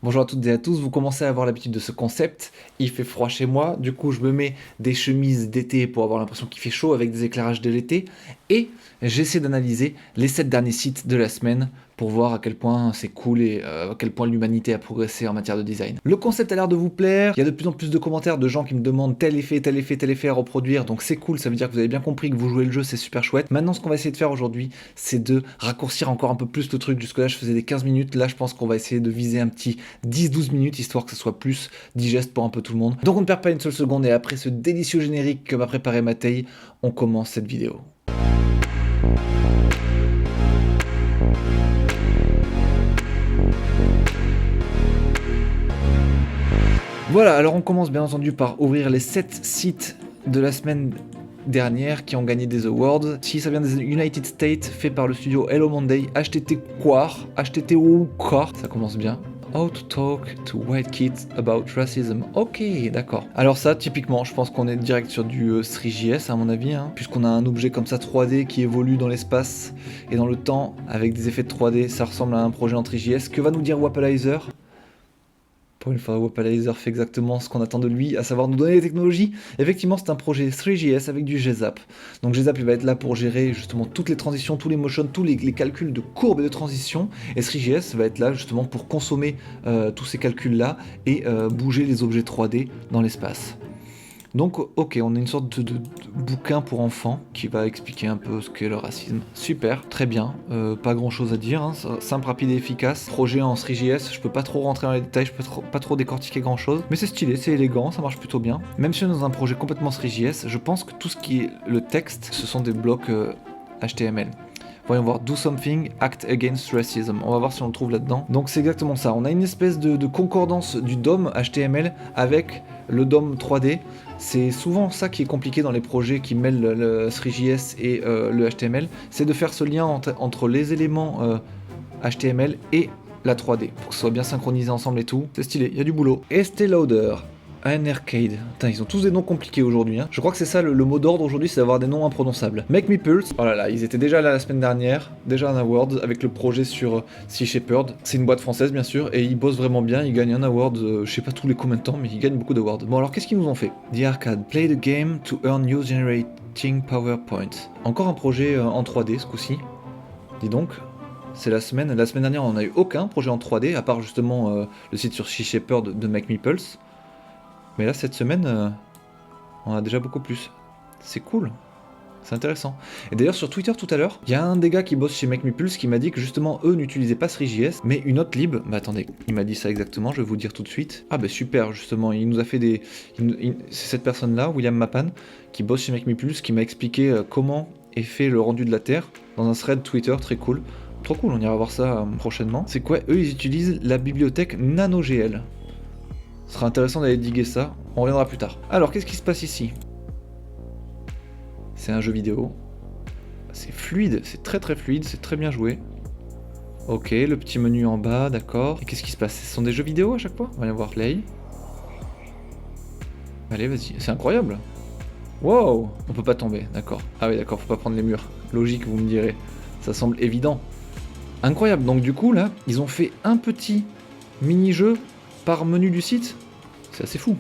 Bonjour à toutes et à tous, vous commencez à avoir l'habitude de ce concept, il fait froid chez moi, du coup je me mets des chemises d'été pour avoir l'impression qu'il fait chaud avec des éclairages de l'été, et j'essaie d'analyser les 7 derniers sites de la semaine pour voir à quel point c'est cool et à quel point l'humanité a progressé en matière de design. Le concept a l'air de vous plaire, il y a de plus en plus de commentaires de gens qui me demandent tel effet, tel effet, tel effet à reproduire, donc c'est cool, ça veut dire que vous avez bien compris que vous jouez le jeu, c'est super chouette. Maintenant ce qu'on va essayer de faire aujourd'hui, c'est de raccourcir encore un peu plus le truc, jusque là je faisais des 15 minutes, là je pense qu'on va essayer de viser un petit 10-12 minutes, histoire que ce soit plus digeste pour un peu tout le monde. Donc on ne perd pas une seule seconde, et après ce délicieux générique que m'a préparé Matei, on commence cette vidéo. Voilà, alors on commence bien entendu par ouvrir les 7 sites de la semaine dernière qui ont gagné des awards. Si ça vient des United States, fait par le studio Hello Monday, HTT Quar, ça commence bien. How to talk to white kids about racism. Ok, d'accord. Alors ça, typiquement, je pense qu'on est direct sur du 3JS à mon avis, hein, puisqu'on a un objet comme ça 3D qui évolue dans l'espace et dans le temps avec des effets de 3D. Ça ressemble à un projet en 3JS. Que va nous dire Wapalizer ? Pour une fois, Wapalizer fait exactement ce qu'on attend de lui, à savoir nous donner les technologies. Effectivement, c'est un projet 3JS avec du GZAP. Donc GZAP, il va être là pour gérer justement toutes les transitions, tous les motions, tous les calculs de courbes et de transition. Et 3JS va être là justement pour consommer tous ces calculs-là et bouger les objets 3D dans l'espace. Donc, ok, on a une sorte de bouquin pour enfants qui va expliquer un peu ce qu'est le racisme. Super, très bien, pas grand chose à dire, hein, simple, rapide et efficace. Projet en 3JS, je peux pas trop rentrer dans les détails, je peux pas trop décortiquer grand chose, mais c'est stylé, c'est élégant, ça marche plutôt bien. Même si on est dans un projet complètement 3JS, je pense que tout ce qui est le texte, ce sont des blocs HTML. Voyons voir, do something, act against racism. On va voir si on le trouve là-dedans. Donc c'est exactement ça. On a une espèce de concordance du DOM HTML avec le DOM 3D. C'est souvent ça qui est compliqué dans les projets qui mêlent le 3JS et le HTML. C'est de faire ce lien entre les éléments HTML et la 3D. Pour que ce soit bien synchronisé ensemble et tout. C'est stylé, il y a du boulot. Estée Lauder. Un arcade. Putain, ils ont tous des noms compliqués aujourd'hui. Hein. Je crois que c'est ça le mot d'ordre aujourd'hui, c'est d'avoir des noms imprononçables. Make Me Pulse. Oh là là, ils étaient déjà là la semaine dernière, déjà un award avec le projet sur Sea Shepherd. C'est une boîte française bien sûr, et ils bossent vraiment bien. Ils gagnent un award, je sais pas tous les combien de temps, mais ils gagnent beaucoup d'awards. Bon alors qu'est-ce qu'ils nous ont fait? The Arcade. Play the game to earn new generating PowerPoint. Encore un projet en 3D ce coup-ci. Dis donc. C'est la semaine dernière on n'a eu aucun projet en 3D, à part justement le site sur Sea Shepherd de Make Me Pulse. Mais là, cette semaine, on a déjà beaucoup plus. C'est cool. C'est intéressant. Et d'ailleurs, sur Twitter tout à l'heure, il y a un des gars qui bosse chez Make Me Pulse qui m'a dit que justement, eux n'utilisaient pas 3JS, mais une autre lib. Bah attendez, il m'a dit ça exactement, je vais vous dire tout de suite. Ah bah super, justement, il nous a fait des... C'est cette personne-là, William Mapan, qui bosse chez Make Me Pulse, qui m'a expliqué comment est fait le rendu de la Terre dans un thread Twitter très cool. Trop cool, on ira voir ça prochainement. C'est quoi? Eux, ils utilisent la bibliothèque NanoGL. Ce sera intéressant d'aller diguer ça, on reviendra plus tard. Alors, qu'est-ce qui se passe ici? C'est un jeu vidéo. C'est fluide, c'est très très fluide, c'est très bien joué. Ok, le petit menu en bas, d'accord. Et qu'est-ce qui se passe? Ce sont des jeux vidéo à chaque fois? On va aller voir play. Allez, vas-y, c'est incroyable. Wow, on peut pas tomber, d'accord. Ah oui, d'accord, faut pas prendre les murs. Logique, vous me direz. Ça semble évident. Incroyable, donc du coup, là, ils ont fait un petit mini-jeu par menu du site. C'est assez fou.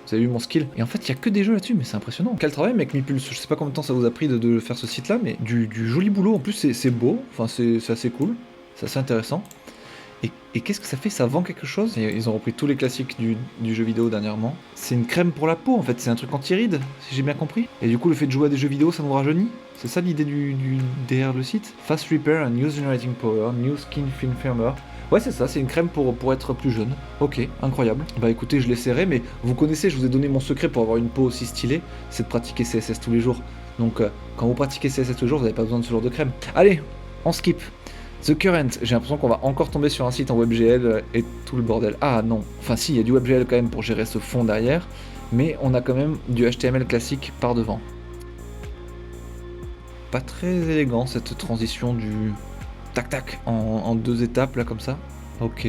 Vous avez vu mon skill? Et en fait, il n'y a que des jeux là-dessus, mais c'est impressionnant. Quel travail, Make Me Pulse. Je sais pas combien de temps ça vous a pris de faire ce site-là, mais du joli boulot. En plus, c'est beau. Enfin, c'est assez cool. C'est assez intéressant. Et qu'est-ce que ça fait? Ça vend quelque chose? Et ils ont repris tous les classiques du jeu vidéo dernièrement. C'est une crème pour la peau, en fait. C'est un truc anti-rides, si j'ai bien compris. Et du coup, le fait de jouer à des jeux vidéo, ça nous rajeunit. C'est ça l'idée derrière le site. Fast Repair and New Generating Power, New Skin Film Firmer. Ouais, c'est ça, c'est une crème pour être plus jeune. Ok, incroyable. Bah écoutez, je l'essaierai, mais vous connaissez, je vous ai donné mon secret pour avoir une peau aussi stylée, c'est de pratiquer CSS tous les jours. Donc quand vous pratiquez CSS tous les jours, vous n'avez pas besoin de ce genre de crème. Allez, on skip. The Current, j'ai l'impression qu'on va encore tomber sur un site en WebGL et tout le bordel. Ah non, enfin si, il y a du WebGL quand même pour gérer ce fond derrière, mais on a quand même du HTML classique par devant. Pas très élégant cette transition du... tac tac, en 2 étapes là comme ça. Ok.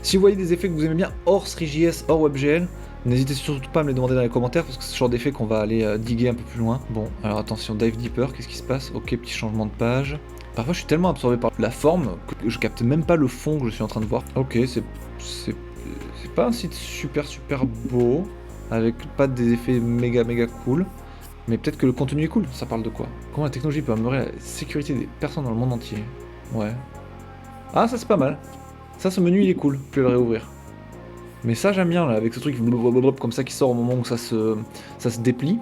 Si vous voyez des effets que vous aimez bien hors 3JS, hors WebGL, n'hésitez surtout pas à me les demander dans les commentaires parce que c'est ce genre d'effet qu'on va aller diguer un peu plus loin. Bon, alors attention, dive deeper, qu'est-ce qui se passe? Ok, petit changement de page. Parfois je suis tellement absorbé par la forme que je capte même pas le fond que je suis en train de voir. Ok, c'est pas un site super beau, avec pas des effets méga cool, mais peut-être que le contenu est cool. Ça parle de quoi? Comment la technologie peut améliorer la sécurité des personnes dans le monde entier? Ouais. Ah, ça c'est pas mal. Ça, ce menu il est cool, vous pouvez le réouvrir. Mais ça j'aime bien là, avec ce truc comme ça qui sort au moment où ça se déplie.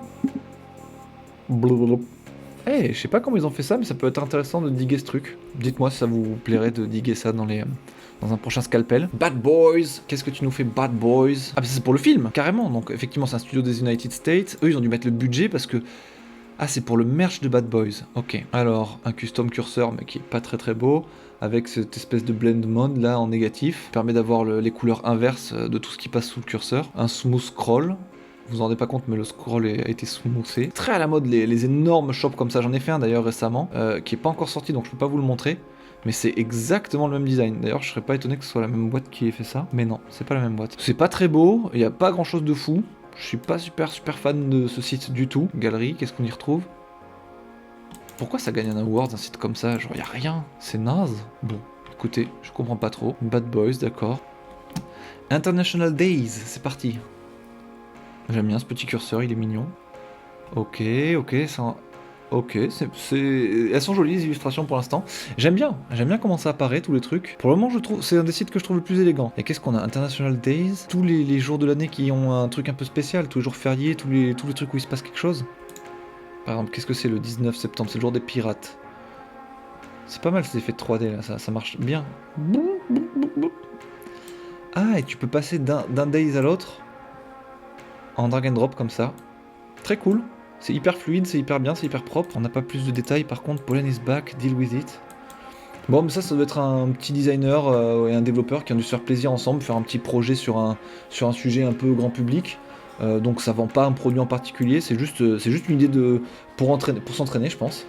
Eh, je sais pas comment ils ont fait ça, mais ça peut être intéressant de diguer ce truc. Dites-moi si ça vous plairait de diguer ça dans un prochain scalpel. Bad Boys, qu'est-ce que tu nous fais, Bad Boys? Ah, mais c'est pour le film, carrément. Donc effectivement, c'est un studio des United States. Eux, ils ont dû mettre le budget parce que... Ah, c'est pour le merch de Bad Boys. Ok. Alors, un custom curseur, mais qui est pas très beau, avec cette espèce de blend mode là en négatif. Permet d'avoir les couleurs inverses de tout ce qui passe sous le curseur. Un smooth scroll. Vous vous en rendez pas compte, mais le scroll a été smoothé. Très à la mode, les énormes shops comme ça. J'en ai fait un d'ailleurs récemment, qui est pas encore sorti, donc je peux pas vous le montrer. Mais c'est exactement le même design. D'ailleurs, je serais pas étonné que ce soit la même boîte qui ait fait ça. Mais non, c'est pas la même boîte. C'est pas très beau, il y a pas grand chose de fou. Je suis pas super fan de ce site du tout. Galerie, qu'est-ce qu'on y retrouve? Pourquoi ça gagne un award, un site comme ça? Genre, y a rien. C'est naze. Bon, écoutez, je comprends pas trop. Bad Boys, d'accord. International Days, c'est parti. J'aime bien ce petit curseur, il est mignon. Ok, ça... Ok, elles sont jolies les illustrations pour l'instant. J'aime bien comment ça apparaît, tous les trucs. Pour le moment, je trouve, c'est un des sites que je trouve le plus élégant. Et qu'est-ce qu'on a? International Days, tous les jours de l'année qui ont un truc un peu spécial, tous les jours fériés, tous les trucs où il se passe quelque chose. Par exemple, qu'est-ce que c'est le 19 septembre? C'est le jour des pirates. C'est pas mal ces effets de 3D là, ça marche bien. Ah, et tu peux passer d'un days à l'autre en drag and drop comme ça. Très cool. C'est hyper fluide, c'est hyper bien, c'est hyper propre. On n'a pas plus de détails par contre. Pollen is back, deal with it. Bon, mais ça doit être un petit designer et un développeur qui ont dû se faire plaisir ensemble, faire un petit projet sur un sujet un peu grand public. Donc ça vend pas un produit en particulier, c'est juste une idée pour s'entraîner, je pense.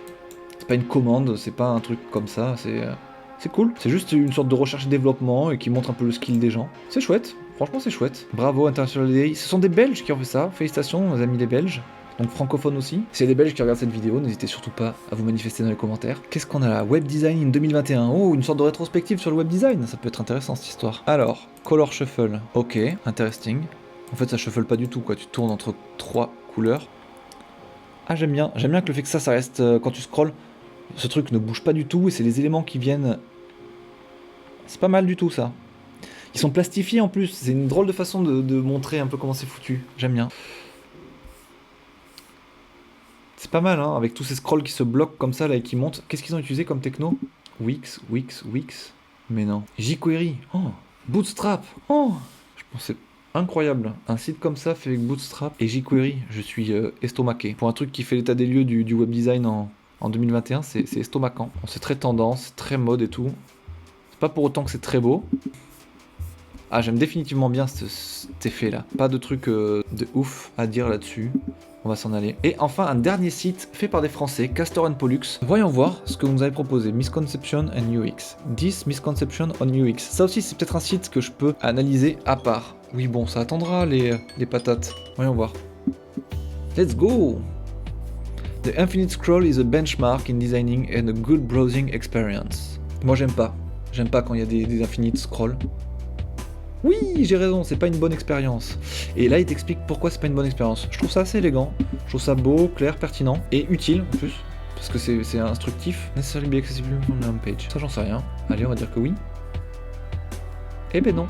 C'est pas une commande, c'est pas un truc comme ça, c'est cool. C'est juste une sorte de recherche et développement et qui montre un peu le skill des gens. C'est chouette, franchement c'est chouette. Bravo International Day. Ce sont des Belges qui ont fait ça, félicitations aux amis les Belges. Donc francophones aussi. S'il y a des Belges qui regardent cette vidéo, n'hésitez surtout pas à vous manifester dans les commentaires. Qu'est-ce qu'on a là? Web Design in 2021. Oh, une sorte de rétrospective sur le web design, ça peut être intéressant cette histoire. Alors, Color Shuffle, ok, interesting. En fait ça shuffle pas du tout quoi, tu tournes entre 3 couleurs. Ah j'aime bien que le fait que ça reste, quand tu scrolles, ce truc ne bouge pas du tout et c'est les éléments qui viennent... C'est pas mal du tout ça. Ils sont plastifiés en plus, c'est une drôle de façon de montrer un peu comment c'est foutu, j'aime bien. C'est pas mal, hein, avec tous ces scrolls qui se bloquent comme ça là et qui montent. Qu'est-ce qu'ils ont utilisé comme techno? Wix. Mais non. jQuery. Oh. Bootstrap. Oh. Je pensais... Incroyable. Un site comme ça fait avec Bootstrap et jQuery. Je suis estomaqué. Pour un truc qui fait l'état des lieux du web design en 2021, c'est estomacant. Bon, c'est très tendance, très mode et tout. C'est pas pour autant que c'est très beau. Ah, j'aime définitivement bien cet effet là. Pas de truc de ouf à dire là-dessus. On va s'en aller. Et enfin, un dernier site fait par des Français, Castor & Pollux. Voyons voir ce que vous nous avez proposé. Misconception and UX. 10 misconception on UX. Ça aussi, c'est peut-être un site que je peux analyser à part. Oui, bon, ça attendra les patates. Voyons voir. Let's go! The Infinite Scroll is a benchmark in designing and a good browsing experience. Moi, j'aime pas. J'aime pas quand il y a des Infinite Scrolls. Oui, j'ai raison, c'est pas une bonne expérience. Et là, il t'explique pourquoi c'est pas une bonne expérience. Je trouve ça assez élégant, je trouve ça beau, clair, pertinent et utile en plus, parce que c'est instructif. Necessarily be accessible from the home page. Ça, j'en sais rien. Allez, on va dire que oui. Eh ben non.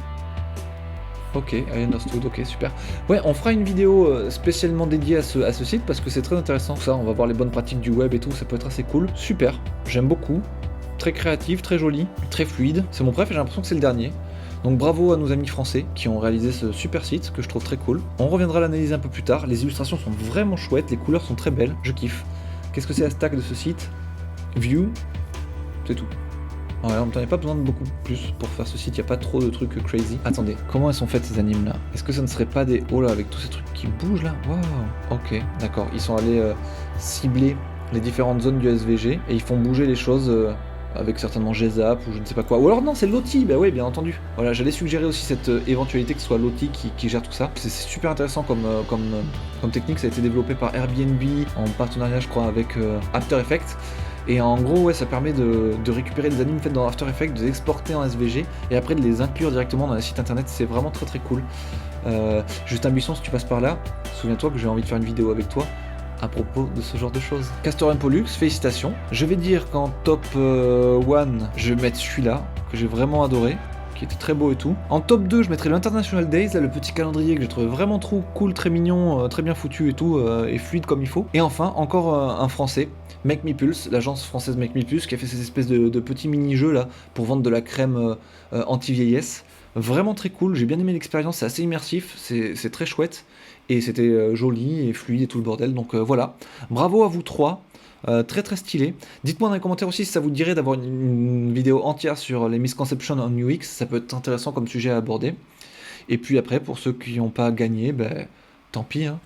Ok, I understood, ok, super. Ouais, on fera une vidéo spécialement dédiée à ce site parce que c'est très intéressant. Ça, on va voir les bonnes pratiques du web et tout, ça peut être assez cool. Super, j'aime beaucoup. Très créatif, très joli, très fluide. C'est mon préf et j'ai l'impression que c'est le dernier. Donc bravo à nos amis français qui ont réalisé ce super site que je trouve très cool. On reviendra à l'analyser un peu plus tard. Les illustrations sont vraiment chouettes, les couleurs sont très belles, je kiffe. Qu'est-ce que c'est la stack de ce site? View, c'est tout. Ouais, on n'en a pas besoin de beaucoup plus pour faire ce site, il n'y a pas trop de trucs crazy. Attendez, comment elles sont faites ces animes là? Est-ce que ça ne serait pas des... Oh là, avec tous ces trucs qui bougent là? Waouh. Ok, d'accord, ils sont allés cibler les différentes zones du SVG et ils font bouger les choses... avec certainement GZAP ou je ne sais pas quoi. Ou alors non, c'est Lottie, bah oui, bien entendu. Voilà, j'allais suggérer aussi cette éventualité que ce soit Lottie qui gère tout ça. C'est super intéressant comme technique, ça a été développé par Airbnb en partenariat, je crois, avec After Effects. Et en gros, ouais, ça permet de récupérer des animes faits dans After Effects, de les exporter en SVG et après de les inclure directement dans les sites internet. C'est vraiment très très cool. Justin Buisson, si tu passes par là, souviens-toi que j'ai envie de faire une vidéo avec toi à propos de ce genre de choses. Castor and Pollux, félicitations. Je vais dire qu'en top 1, je vais mettre celui-là, que j'ai vraiment adoré, qui était très beau et tout. En top 2, je mettrai l'International Days, là, le petit calendrier que j'ai trouvé vraiment trop cool, très mignon, très bien foutu et tout, et fluide comme il faut. Et enfin, encore un français, Make Me Pulse, l'agence française Make Me Pulse, qui a fait ces espèces de petits mini-jeux là, pour vendre de la crème anti-vieillesse. Vraiment très cool, j'ai bien aimé l'expérience, c'est assez immersif, c'est très chouette, et c'était joli et fluide et tout le bordel, donc voilà. Bravo à vous trois, très très stylé. Dites-moi dans les commentaires aussi si ça vous dirait d'avoir une vidéo entière sur les misconceptions en UX, ça peut être intéressant comme sujet à aborder. Et puis après, pour ceux qui n'ont pas gagné, ben tant pis, hein.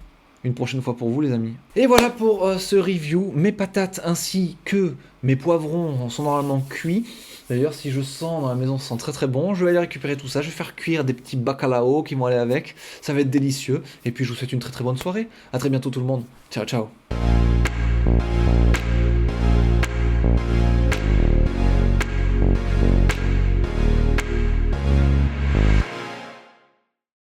Une prochaine fois pour vous les amis. Et voilà pour ce review. Mes patates ainsi que mes poivrons sont normalement cuits. D'ailleurs si je sens dans la maison, ça sent très très bon. Je vais aller récupérer tout ça. Je vais faire cuire des petits bacalao qui vont aller avec. Ça va être délicieux. Et puis je vous souhaite une très très bonne soirée. A très bientôt tout le monde. Ciao ciao.